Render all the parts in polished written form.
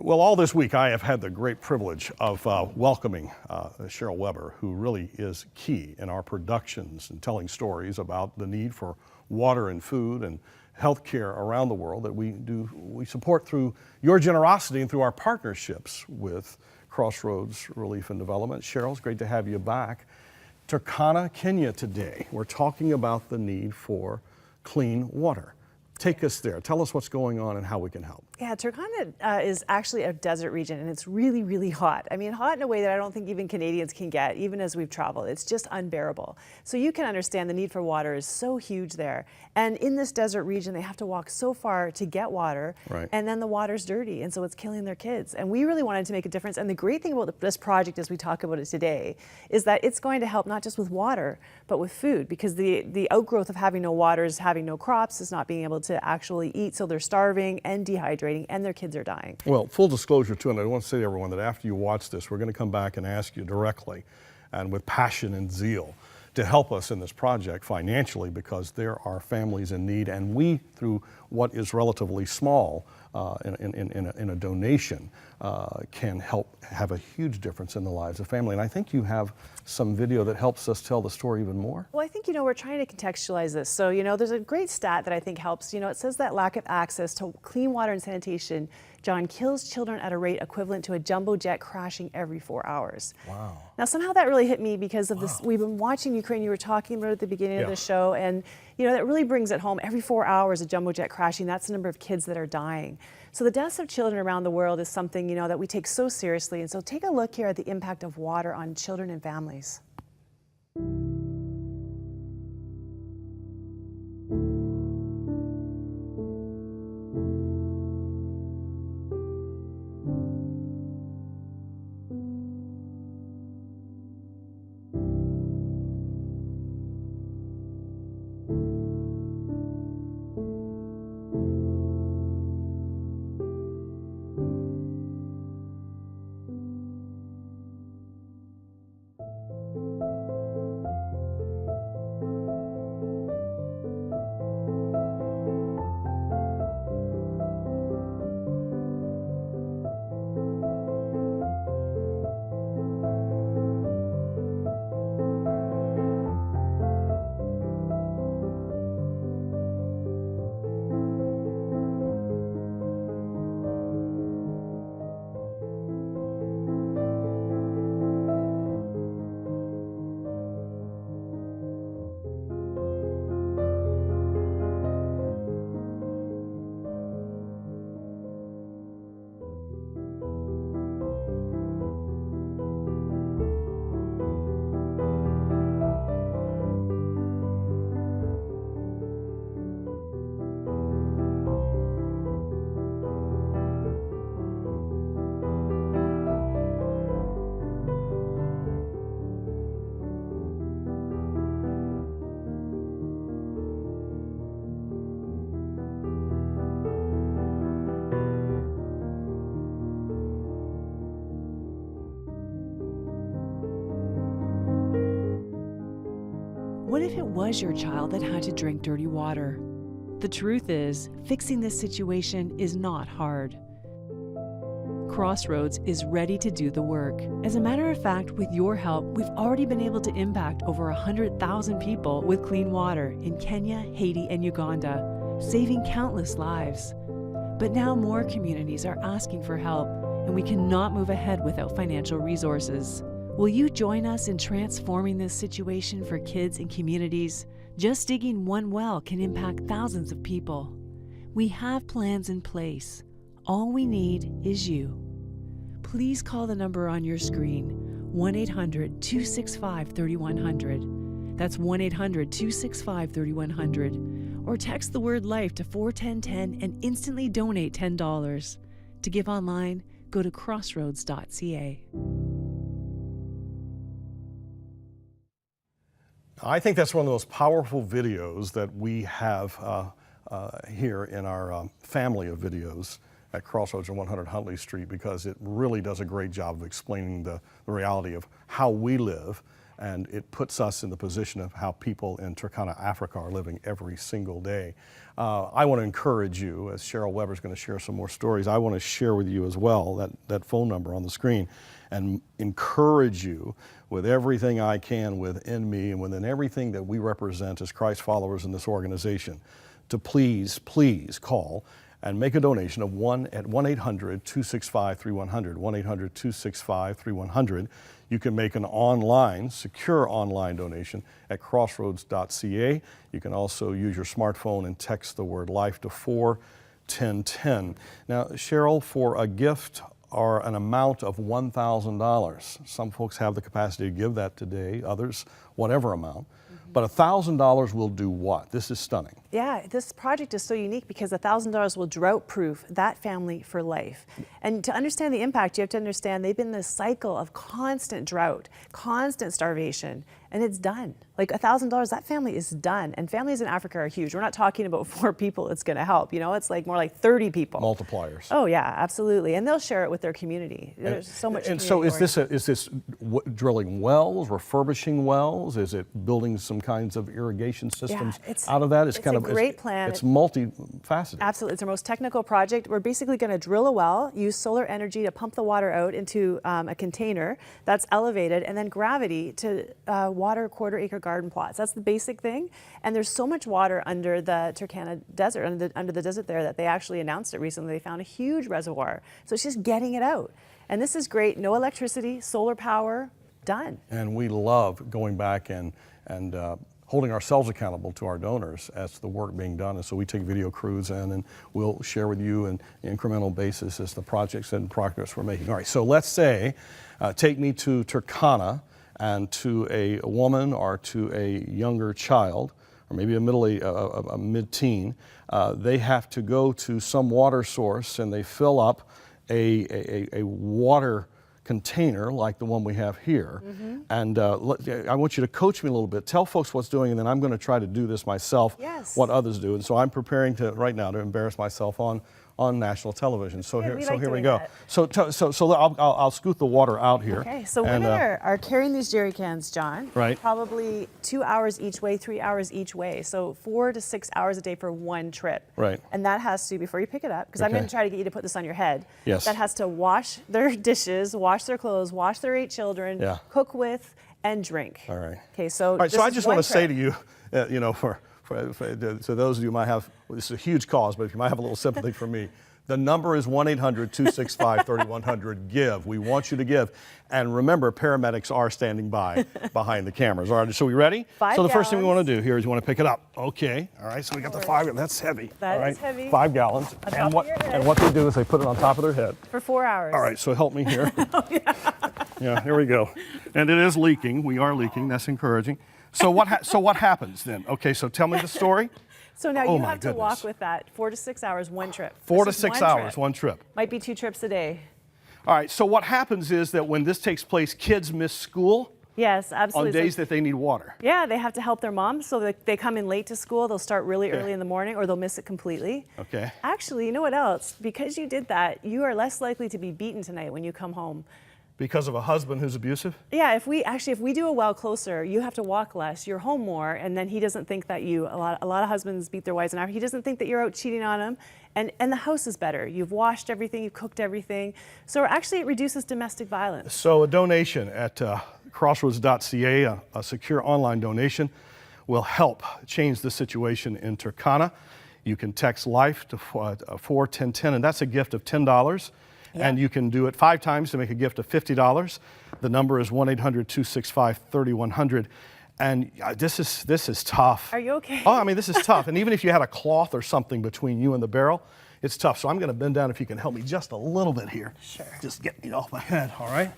Well, all this week I have had the great privilege of welcoming Cheryl Weber, who really is key in our productions and telling stories about the need for water and food and health care around the world that we support through your generosity and through our partnerships with Crossroads Relief and Development. Cheryl, it's great to have you back. Turkana, Kenya today. We're talking about the need for clean water. Take us there. Tell us what's going on and how we can help. Yeah, Turkana is actually a desert region, and it's really, really hot. I mean, hot in a way that I don't think even Canadians can get, even as we've traveled. It's just unbearable. So you can understand the need for water is so huge there. And in this desert region, they have to walk so far to get water, right. And then the water's dirty, and so it's killing their kids. And we really wanted to make a difference. And the great thing about this project, as we talk about it today, is that it's going to help not just with water, but with food, because the outgrowth of having no water is having no crops, is not being able to actually eat, so they're starving and dehydrating, and their kids are dying. Well, full disclosure too, and I want to say to everyone that after you watch this, we're going to come back and ask you directly and with passion and zeal to help us in this project financially, because there are families in need, and we, through what is relatively small in a donation, can help have a huge difference in the lives of family. And I think you have some video that helps us tell the story even more. Well, I think, we're trying to contextualize this. So, there's a great stat that I think helps. It says that lack of access to clean water and sanitation, John, kills children at a rate equivalent to a jumbo jet crashing every 4 hours. Wow. Now, somehow that really hit me because of this. We've been watching Ukraine. You were talking about it at the beginning of the show, and that really brings it home. Every 4 hours, a jumbo jet crashing. That's the number of kids that are dying. So the deaths of children around the world is something that we take so seriously. And so take a look here at the impact of water on children and families. What if it was your child that had to drink dirty water? The truth is, fixing this situation is not hard. Crossroads is ready to do the work. As a matter of fact, with your help, we've already been able to impact over 100,000 people with clean water in Kenya, Haiti, and Uganda, saving countless lives. But now more communities are asking for help, and we cannot move ahead without financial resources. Will you join us in transforming this situation for kids and communities? Just digging one well can impact thousands of people. We have plans in place. All we need is you. Please call the number on your screen, 1-800-265-3100. That's 1-800-265-3100. Or text the word LIFE to 41010 and instantly donate $10. To give online, go to crossroads.ca. I think that's one of those powerful videos that we have here in our family of videos at Crossroads on 100 Huntley Street, because it really does a great job of explaining the reality of how we live And it puts us in the position of how people in Turkana, Africa are living every single day. I want to encourage you, as Cheryl Weber is going to share some more stories, I want to share with you as well that phone number on the screen and encourage you with everything I can within me and within everything that we represent as Christ followers in this organization to please call and make a donation of 1-800-265-3100, 1-800-265-3100. You can make an secure online donation at crossroads.ca. You can also use your smartphone and text the word LIFE to 41010. Now, Cheryl, for a gift or an amount of $1,000, some folks have the capacity to give that today, others, whatever amount. But $1,000 will do what? This is stunning. Yeah, this project is so unique because $1,000 will drought-proof that family for life. And to understand the impact, you have to understand they've been in this cycle of constant drought, constant starvation, and it's done. Like $1,000, that family is done. And families in Africa are huge. We're not talking about 4 people it's going to help. You know, it's like more like 30 people. Multipliers. Oh yeah, absolutely. And they'll share it with their community. There's so much. And so is this drilling wells, refurbishing wells? Is it building some kinds of irrigation systems out of that? It's kind of a great plan. It's multifaceted. Absolutely. It's our most technical project. We're basically going to drill a well, use solar energy to pump the water out into a container that's elevated, and then gravity to water quarter-acre garden plots. That's the basic thing. And there's so much water under the Turkana Desert, under the desert there, that they actually announced it recently. They found a huge reservoir. So it's just getting it out. And this is great. No electricity, solar power, done. And we love going back and holding ourselves accountable to our donors as the work being done. And so we take video crews in and we'll share with you an incremental basis as the projects and progress we're making. All right, so let's say, take me to Turkana and to a woman or to a younger child, or maybe a mid-teen, they have to go to some water source and they fill up a water container like the one we have here. And I want you to coach me a little bit. Tell folks what's doing, and then I'm going to try to do this myself, what others do. And so I'm preparing right now to embarrass myself on national television. So here we go. So I'll scoot the water out here. Okay, so women are carrying these jerry cans, John. Right. Probably 2 hours each way, 3 hours each way. So 4 to 6 hours a day for one trip. Right. And that has to, before you pick it up, because I'm going to try to get you to put this on your head. Yes. That has to wash their dishes, wash their clothes, wash their 8 children, cook with, and drink. All right. Okay, so all right, so I just want to say to you, you know, so those of you who might have, this is a huge cause, but if you might have a little sympathy for me, the number is 1-800-265-3100. Give. We want you to give. And remember, paramedics are standing by behind the cameras. All right, so we ready? 5 so the first thing we gallons. want to do here is you want to pick it up. Okay. All right, so we got the 5. That's heavy. That is heavy. 5 gallons. And what they do is they put it on top of their head. For 4 hours. All right, so help me here. Yeah, here we go. And it is leaking. We are leaking. That's encouraging. So what happens then? Okay, so tell me the story. So now you have to walk with that 4 to 6 hours, one trip. 4 to 6 hours, one trip. Might be 2 trips a day. All right, so what happens is that when this takes place, kids miss school. Yes, absolutely. On days that they need water. Yeah, they have to help their moms, so that they come in late to school. They'll start really early in the morning, or they'll miss it completely. Okay. Actually, you know what else? Because you did that, you are less likely to be beaten tonight when you come home. Because of a husband who's abusive? Yeah, if we do a well closer, you have to walk less, you're home more, and then he doesn't think that a lot of husbands beat their wives in Africa. He doesn't think that you're out cheating on him, and the house is better. You've washed everything, you've cooked everything. So actually it reduces domestic violence. So a donation at crossroads.ca, a secure online donation, will help change the situation in Turkana. You can text LIFE to 41010, and that's a gift of $10. Yeah. And you can do it 5 times to make a gift of $50. The number is 1-800-265-3100. And this is tough. Are you okay? Oh, I mean, this is tough. And even if you had a cloth or something between you and the barrel, it's tough. So I'm going to bend down if you can help me just a little bit here. Sure. Just get me off my head, all right?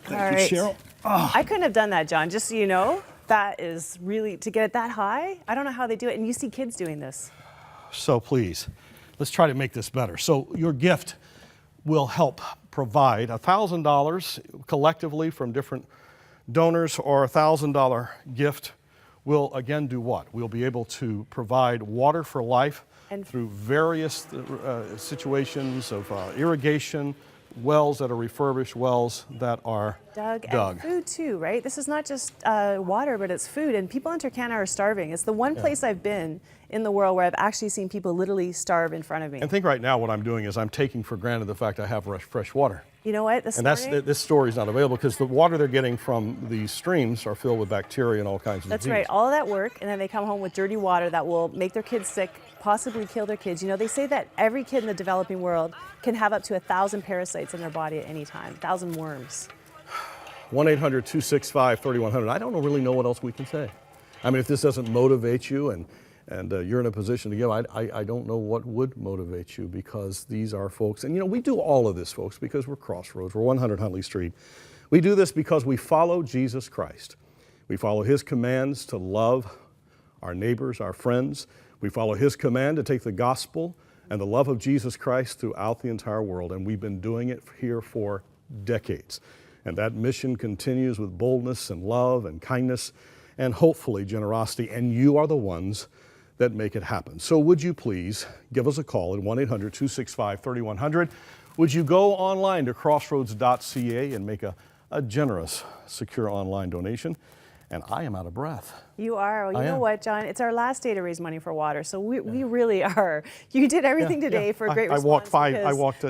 Thank you, Cheryl. Oh. I couldn't have done that, John, just so you know. That is really, to get it that high, I don't know how they do it. And you see kids doing this. So please, let's try to make this better. So your gift will help provide $1,000 collectively from different donors, or a $1,000 gift will again do what? We'll be able to provide water for life and through various situations of irrigation, wells that are refurbished, wells that are Doug, Doug. and food too, right? This is not just water, but it's food. And people in Turkana are starving. It's the one place I've been in the world where I've actually seen people literally starve in front of me. And think right now what I'm doing is I'm taking for granted the fact I have fresh water. You know what? This story is not available because the water they're getting from these streams are filled with bacteria and all kinds of That's disease. right. All of that work, and then they come home with dirty water that will make their kids sick, possibly kill their kids. You know, they say that every kid in the developing world can have up to 1,000 parasites in their body at any time, 1,000 worms. 1-800-265-3100. I don't really know what else we can say. I mean, if this doesn't motivate you and you're in a position to give, I don't know what would motivate you, because these are folks, and you know, we do all of this, folks, because we're Crossroads, we're 100 Huntley Street. We do this because we follow Jesus Christ. We follow His commands to love our neighbors, our friends. We follow His command to take the gospel and the love of Jesus Christ throughout the entire world, and we've been doing it here for decades. And that mission continues with boldness and love and kindness and hopefully generosity, and you are the ones that make it happen. So would you please give us a call at 1-800-265-3100. Would you go online to crossroads.ca and make a generous, secure online donation? And I am out of breath. You are. Well, you know am. what, John? It's our last day to raise money for water, so we really are. You did everything today for a great response. I walked,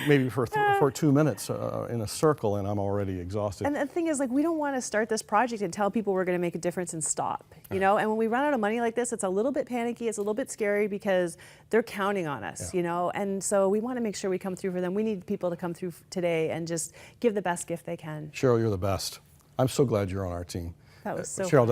maybe for 2 minutes in a circle, and I'm already exhausted. And the thing is, like, we don't want to start this project and tell people we're going to make a difference and stop, you know? And when we run out of money like this, it's a little bit panicky, it's a little bit scary, because they're counting on us, you know? And so we want to make sure we come through for them. We need people to come through today and just give the best gift they can. Cheryl, you're the best. I'm so glad you're on our team. That was so Cheryl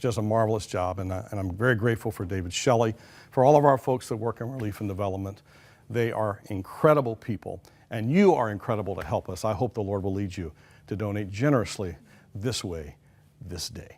does a marvelous job, and I'm very grateful for David Shelley, for all of our folks that work in relief and development. They are incredible people, and you are incredible to help us. I hope the Lord will lead you to donate generously this way, this day.